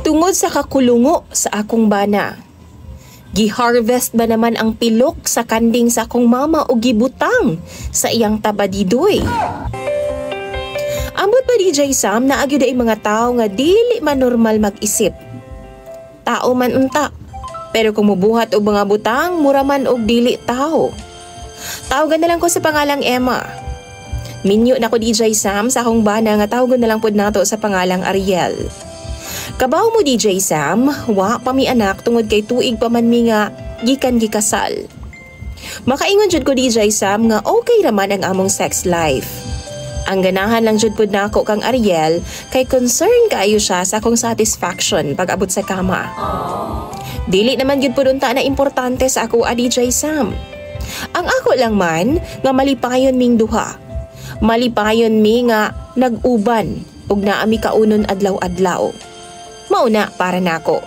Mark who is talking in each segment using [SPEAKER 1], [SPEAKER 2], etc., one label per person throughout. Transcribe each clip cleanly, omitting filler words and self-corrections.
[SPEAKER 1] Tungod sa kakulungo sa akong bana. Giharvest ba naman ang pilok sa kanding sa akong mama o gibutang sa iyang tabadidoy? Ambot pa DJ Sam na agyo day mga tao nga dili man normal mag-isip. Tao man unta, pero kung mubuhat og mga butang, mura man og dili tao. Tawagan na lang ko sa pangalang Emma. Minyo na ko DJ Sam sa akong bana nga tawagan na lang pod nato sa pangalang Ariel. Kabaw mo DJ Sam, wa pa mi anak tungod kay tuig pa man mi nga gikan gikasal. Makaingon jud ko DJ Sam nga okay raman ang among sex life. Ang ganahan lang jud pod nako kang Ariel kay concern kaayo siya sa akong satisfaction pag abot sa kama. Dili naman gyud pod unta na importante sa ako DJ Sam. Ang ako lang man nga malipayon ming duha. Malipayon mi nga nag-uban ug naami kaunon adlaw-adlaw. Mauna para nako.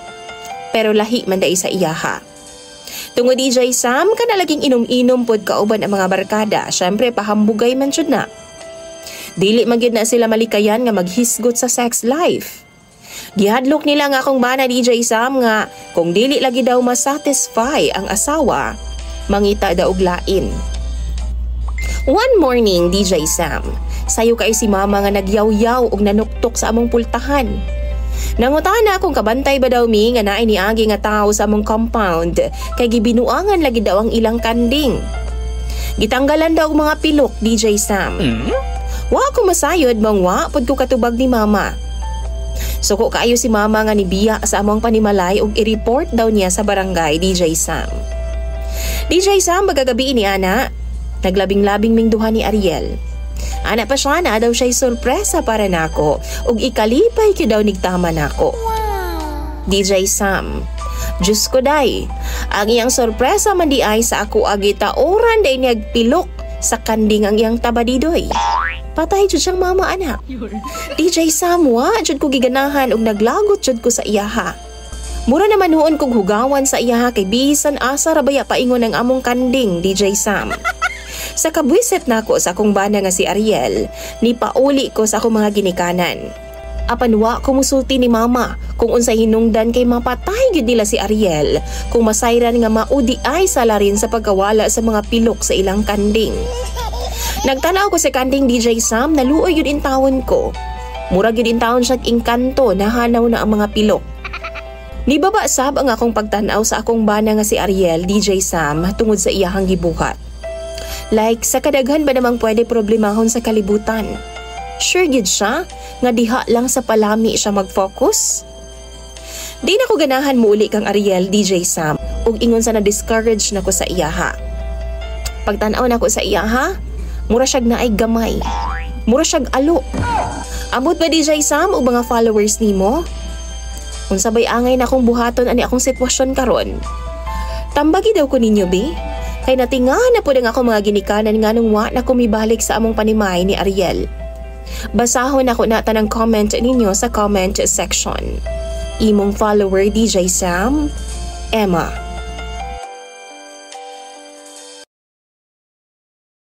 [SPEAKER 1] Pero lahi man dai sa iyaha. Tungod DJ Sam kana laging inom-inom pod kauban ang mga barkada, syempre pahambugay man jud na. Dili man gyud na sila malikayan nga maghisgot sa sex life. Gihadlok nila nga akong bana DJ Sam nga kung dili lagi daw masatisfy ang asawa, mangita daw og lain. One morning DJ Sam, sayo kay si mama nga nagyaw-yaw og nanuktok sa among pultahan. Nangutana kung kabantay ba daw mi nga naay niagi nga tao sa among compound kay gibinuangan lagi daw ang ilang kanding. Gitanggalan daw og mga pilok DJ Sam. Wa ko masayod mong wa pod ko katubag ni mama. Suko kaayo si mama nga nibiya sa among panimalay og i-report daw niya sa barangay DJ Sam. DJ Sam magagabi ni ana, naglabing-labing ming duha ni Ariel. Ana pa siya na daw siya'y sorpresa para nako ug ikalipay ki daw nigtama nako. DJ Sam, Diyos ko day, ang iyang sorpresa man di ay sa ako agita oran day niyagpilok sa kanding ang iyang tabadidoy. Patay jud siyang mama anak. DJ Sam, wa jud ko giganahan ug naglagot jud ko sa iyaha. Mura naman huon kog hugawan sa iyaha kay bisan asa ra baya paingon ang among kanding DJ Sam. Sa kabwiset nako sa akong bana nga si Ariel, ni pauli ko sa akong mga ginikanan. Apan wa ko musulti ni mama kung unsay hinungdan kay mapatay gyud nila si Ariel kung masayran nga maudi ay sala rin sa pagkawala sa mga pilok sa ilang kanding. Nagtanaw ko sa kanding DJ Sam, naluoy yun intawon ko. Murag yun intawon siya ingkanto, nahanaw na ang mga pilok. Nibaba sab ang akong pagtanaw sa akong bana nga si Ariel DJ Sam tungod sa iyahang gibuhat. Like, sa kadaghan ba namang pwede problemahon sa kalibutan? Sure gid siya nga diha lang sa palami siya mag-focus? Di na ko ganahan mo uli kang Ariel DJ Sam ug ingon sa na-discourage na ko sa iyaha. Pagtanaw na ko sa iyaha, mura siyag naay gamay. Mura siyag alo. Ambot ba DJ Sam o mga followers nimo? Kung sabay angay na akong buhaton ani akong sitwasyon karon. Tambagi daw ko ninyo bi. Kay natingahan na po ang ako mga ginikanan nga nung wa na kumibalik sa among panimay ni Ariel. Basahon ako na tanang comment ninyo sa comment section. Imong follower DJ Sam, Emma.